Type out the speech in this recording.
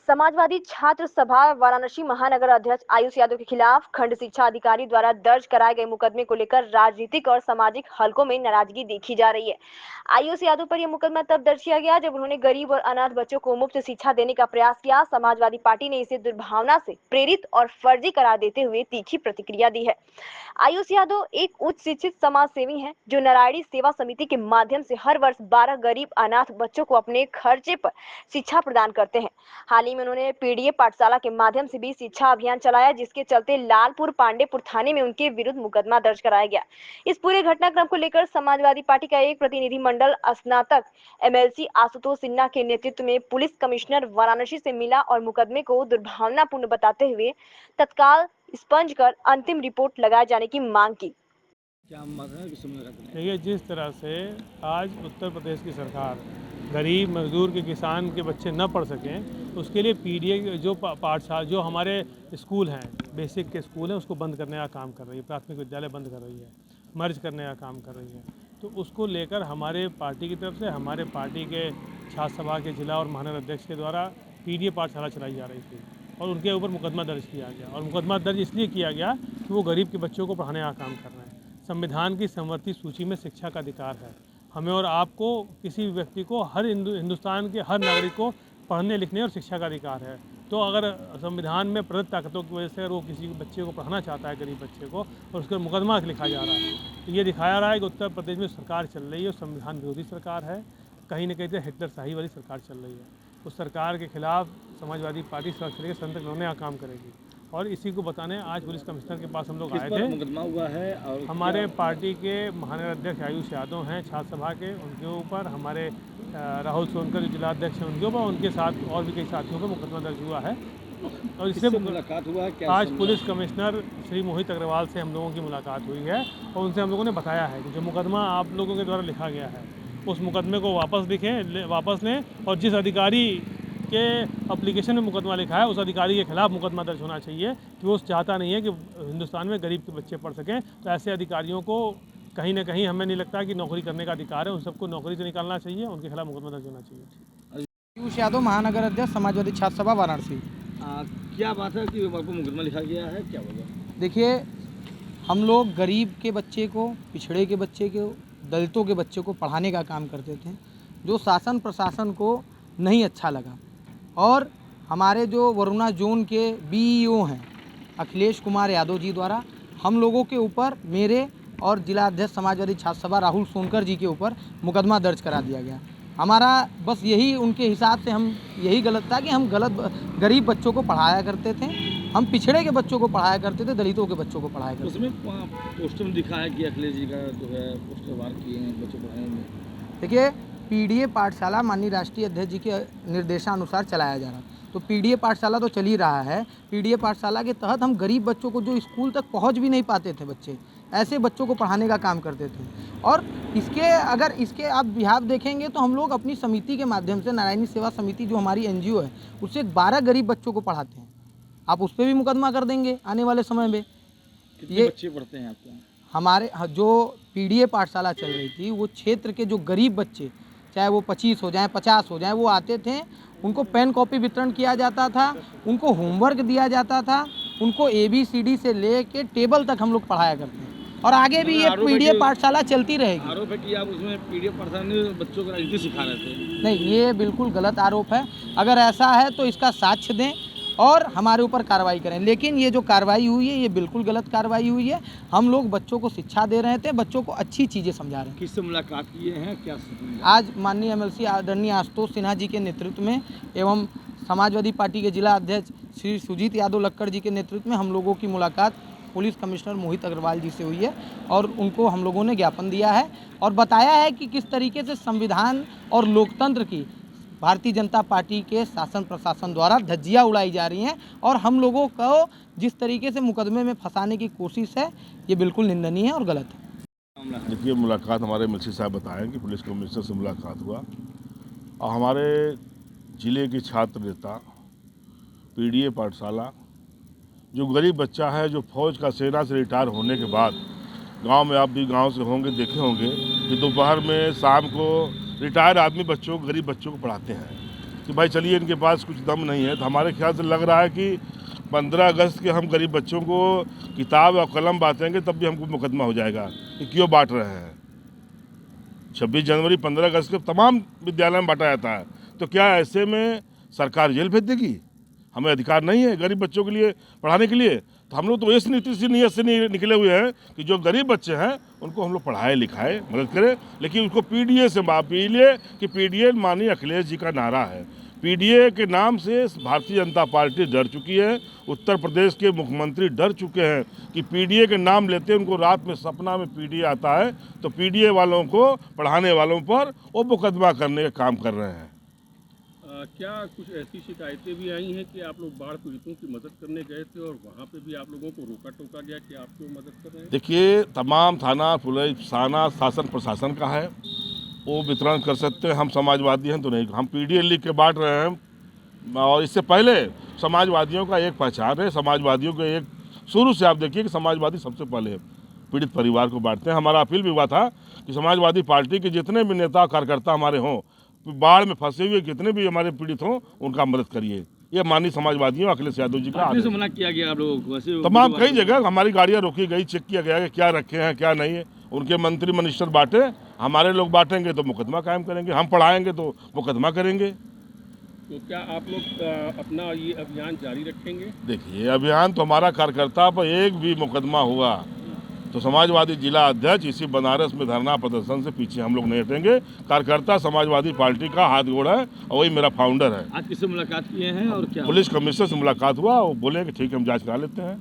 समाजवादी छात्र सभा वाराणसी महानगर अध्यक्ष आयुष यादव के खिलाफ खंड शिक्षा अधिकारी द्वारा दर्ज कराए गए मुकदमे को लेकर राजनीतिक और सामाजिक हलकों में नाराजगी देखी जा रही है। आयुष यादव पर यह मुकदमा तब दर्ज किया गया जब उन्होंने गरीब और अनाथ बच्चों को मुफ्त शिक्षा देने का प्रयास किया। समाजवादी पार्टी ने इसे दुर्भावना से प्रेरित और फर्जी करार देते हुए तीखी प्रतिक्रिया दी है। आयुष यादव एक उच्च शिक्षित समाज सेवी हैं जो नारायणी सेवा समिति के माध्यम से हर वर्ष 12 गरीब अनाथ बच्चों को अपने खर्चे पर शिक्षा प्रदान करते हैं। हाल ही में उन्होंने पीडीए पाठशाला के माध्यम से भी शिक्षा अभियान चलाया, जिसके चलते लालपुर पांडेपुर थाने में उनके विरुद्ध मुकदमा दर्ज कराया गया। इस पूरे घटनाक्रम को लेकर समाजवादी पार्टी का एक प्रतिनिधिमंडल स्नातक एमएलसी आशुतोष सिन्हा के नेतृत्व में पुलिस कमिश्नर वाराणसी से मिला और मुकदमे को दुर्भावनापूर्ण बताते हुए तत्काल स्पंज कर अंतिम रिपोर्ट लगाए जाने की मांग की। देखिए, जिस तरह से आज उत्तर प्रदेश की सरकार गरीब मजदूर के किसान के बच्चे न पढ़ सकें, उसके लिए पीडीए जो पाठशाला जो हमारे स्कूल हैं, बेसिक के स्कूल हैं, उसको बंद करने का काम कर रही है। प्राथमिक विद्यालय बंद कर रही है, मर्ज करने का काम कर रही है। तो उसको लेकर हमारे पार्टी की तरफ से हमारे पार्टी के छात्र सभा के जिला और महानगर अध्यक्ष के द्वारा पीडीए पाठशाला चलाई जा रही थी और उनके ऊपर मुकदमा दर्ज किया गया। और मुकदमा दर्ज इसलिए किया गया कि वो गरीब के बच्चों को पढ़ाने का काम कर रहे हैं। संविधान की संवर्ती सूची में शिक्षा का अधिकार है। हमें और आपको, किसी भी व्यक्ति को, हर हिंदुस्तान के हर नागरिक को पढ़ने लिखने और शिक्षा का अधिकार है। तो अगर संविधान में प्रदत्त ताकतों की वजह से अगर वो किसी बच्चे को पढ़ाना चाहता है, गरीब बच्चे को, और उसका मुकदमा लिखा जा रहा है, तो ये दिखाया रहा है कि उत्तर प्रदेश में सरकार चल रही है और संविधान विरोधी सरकार है। कहीं न कहीं से हिटलरशाही वाली सरकार चल रही है। उस सरकार के खिलाफ समाजवादी पार्टी के संत लड़ने का काम करेगी। और इसी को बताने आज पुलिस कमिश्नर के पास हम लोग आए थे। मुकदमा हुआ है और हमारे पार्टी के महानगर अध्यक्ष आयुष यादव हैं छात्र सभा के, उनके ऊपर, हमारे राहुल सोनकर जो जिला अध्यक्ष हैं उनके ऊपर, उनके साथ और भी कई साथियों पर मुकदमा दर्ज हुआ है। और इससे मुलाकात हुआ है क्या? आज पुलिस कमिश्नर श्री मोहित अग्रवाल से हम लोगों की मुलाकात हुई है और उनसे हम लोगों ने बताया है कि जो मुकदमा आप लोगों के द्वारा लिखा गया है, उस मुकदमे को वापस लें और जिस अधिकारी के एप्लीकेशन में मुकदमा लिखा है उस अधिकारी के खिलाफ मुकदमा दर्ज होना चाहिए कि वो चाहता नहीं है कि हिंदुस्तान में गरीब के बच्चे पढ़ सकें। तो ऐसे अधिकारियों को कहीं ना कहीं, हमें नहीं लगता कि नौकरी करने का अधिकार है, उन सबको नौकरी से निकालना चाहिए, उनके खिलाफ मुकदमा दर्ज होना चाहिए। आयुष यादव, महानगर अध्यक्ष, समाजवादी छात्र सभा, वाराणसी। क्या बात है कि आपको मुकदमा लिखा गया है, क्या होगा? देखिए, हम लोग गरीब के बच्चे को, पिछड़े के बच्चे को, दलितों के बच्चे को पढ़ाने का काम करते थे, जो शासन प्रशासन को नहीं अच्छा लगा। और हमारे जो वरुणा जोन के बीईओ हैं अखिलेश कुमार यादव जी द्वारा हम लोगों के ऊपर, मेरे और जिला अध्यक्ष समाजवादी छात्र सभा राहुल सोनकर जी के ऊपर मुकदमा दर्ज करा दिया गया। हमारा बस यही, उनके हिसाब से हम यही गलत था कि हम गरीब बच्चों को पढ़ाया करते थे, हम पिछड़े के बच्चों को पढ़ाया करते थे, दलितों के बच्चों को पढ़ाया करते थे। उसमें पोस्टर में दिखा है कि अखिलेश जी का जो है पोस्टर वार किए हैं बच्चों पढ़ाने में। देखिए, पीडीए पाठशाला माननीय राष्ट्रीय अध्यक्ष जी के निर्देशानुसार चलाया जा रहा है, तो पीडीए पाठशाला तो चल ही रहा है। पीडीए पाठशाला के तहत हम गरीब बच्चों को, जो स्कूल तक पहुंच भी नहीं पाते थे बच्चे, ऐसे बच्चों को पढ़ाने का काम करते थे। और इसके आप बिहाव देखेंगे तो हम लोग अपनी समिति के माध्यम से, नारायणी सेवा समिति जो हमारी एनजीओ है, उससे 12 गरीब बच्चों को पढ़ाते हैं। आप उस पर भी मुकदमा कर देंगे आने वाले समय में। कितने बच्चे पढ़ते हैं आपको? हमारे जो पीडीए पाठशाला चल रही थी, वो क्षेत्र के जो गरीब बच्चे, चाहे वो 25 हो जाएं, 50 हो जाएं, वो आते थे। उनको पेन कॉपी वितरण किया जाता था, उनको होमवर्क दिया जाता था, उनको ABCD से ले के टेबल तक हम लोग पढ़ाया करते हैं। और आगे भी ये पीडीए पाठशाला चलती रहेगी। आरोप है कि आप उसमें पीडीए पाठशाला में बच्चों को राजनीति सिखा रहे थे। नहीं, ये बिल्कुल गलत आरोप है। अगर ऐसा है तो इसका साक्ष्य दें और हमारे ऊपर कार्रवाई करें। लेकिन ये जो कार्रवाई हुई है, ये बिल्कुल गलत कार्रवाई हुई है। हम लोग बच्चों को शिक्षा दे रहे थे, बच्चों को अच्छी चीज़ें समझा रहे हैं। किससे मुलाकात किए हैं, क्या? आज माननीय एमएलसी आदरणीय आशुतोष सिन्हा जी के नेतृत्व में एवं समाजवादी पार्टी के जिला अध्यक्ष श्री सुजीत यादव लक्कड़ जी के नेतृत्व में हम लोगों की मुलाकात पुलिस कमिश्नर मोहित अग्रवाल जी से हुई है और उनको हम लोगों ने ज्ञापन दिया है और बताया है कि किस तरीके से संविधान और लोकतंत्र की भारतीय जनता पार्टी के शासन प्रशासन द्वारा धज्जियां उड़ाई जा रही हैं और हम लोगों को जिस तरीके से मुकदमे में फंसाने की कोशिश है, ये बिल्कुल निंदनीय है और गलत है। देखिए, मुलाकात हमारे एमएलसी साहब बताएं कि पुलिस कमिश्नर से मुलाकात हुआ और हमारे जिले के छात्र नेता पीडीए पाठशाला, जो गरीब बच्चा है, जो फौज का सेना से रिटायर होने के बाद गांव में, आप भी गांव से होंगे, देखे होंगे कि दोपहर में, शाम को रिटायर आदमी बच्चों को, गरीब बच्चों को पढ़ाते हैं कि भाई चलिए इनके पास कुछ दम नहीं है, तो हमारे ख्याल से लग रहा है कि 15 अगस्त के हम गरीब बच्चों को किताब और कलम बांटेंगे तब भी हमको मुकदमा हो जाएगा कि क्यों बांट रहे हैं। 26 जनवरी 15 अगस्त के तमाम विद्यालय में बांटा जाता है, तो क्या ऐसे में सरकार जेल भेज देगी? हमें अधिकार नहीं है गरीब बच्चों के लिए पढ़ाने के लिए? तो हम लोग तो इस नीति से नीयत से निकले हुए हैं कि जो गरीब बच्चे हैं उनको हम लोग पढ़ाए लिखाए मदद करें, लेकिन उसको पीडीए से मापी लिए कि पीडीए माननीय अखिलेश जी का नारा है। पीडीए के नाम से भारतीय जनता पार्टी डर चुकी है, उत्तर प्रदेश के मुख्यमंत्री डर चुके हैं कि पीडीए के नाम लेते उनको रात में सपना में पीडीए आता है, तो पीडीए वालों को, पढ़ाने वालों पर वो मुकदमा करने का काम कर रहे हैं। क्या कुछ ऐसी शिकायतें भी आई हैं कि आप लोग बाढ़ पीड़ितों की मदद करने गए थे और वहाँ पे भी आप लोगों को रोका टोका गया कि आप क्यों मदद कर रहे हैं? देखिए, तमाम थाना पुलिस थाना शासन प्रशासन का है, वो वितरण कर सकते हैं। हम समाजवादी हैं तो नहीं, हम पीडीए लिख के बांट रहे हैं। और इससे पहले समाजवादियों का एक पहचान है, समाजवादियों के एक शुरू से आप देखिए कि समाजवादी सबसे पहले पीड़ित परिवार को बांटते हैं। हमारा अपील भी हुआ था कि समाजवादी पार्टी के जितने भी नेता कार्यकर्ता हमारे हों, बाढ़ में फंसे हुए कितने भी हमारे पीड़ित हों, उनका मदद करिए। ये माननीय समाजवादियों अखिलेश यादव जी का पार्टी से मना किया गया आप लोगों को? वैसे तमाम कई जगह हमारी गाड़ियाँ रोकी गई, चेक किया गया कि क्या रखे हैं क्या नहीं है। उनके मंत्री मिनिस्टर बांटे, हमारे लोग बांटेंगे तो मुकदमा कायम करेंगे, हम पढ़ाएंगे तो मुकदमा करेंगे। तो क्या आप लोग अपना ये अभियान जारी रखेंगे? देखिए, अभियान तो हमारा कार्यकर्ता पर एक भी मुकदमा हुआ तो समाजवादी जिला अध्यक्ष इसी बनारस में धरना प्रदर्शन से पीछे हम लोग नहीं हटेंगे। कार्यकर्ता समाजवादी पार्टी का हाथ गोड़ा है और वही मेरा फाउंडर है। आज किससे मुलाकात किए हैं और क्या पुलिस कमिश्नर से मुलाकात हुआ, वो बोले कि ठीक है हम जांच करा लेते हैं।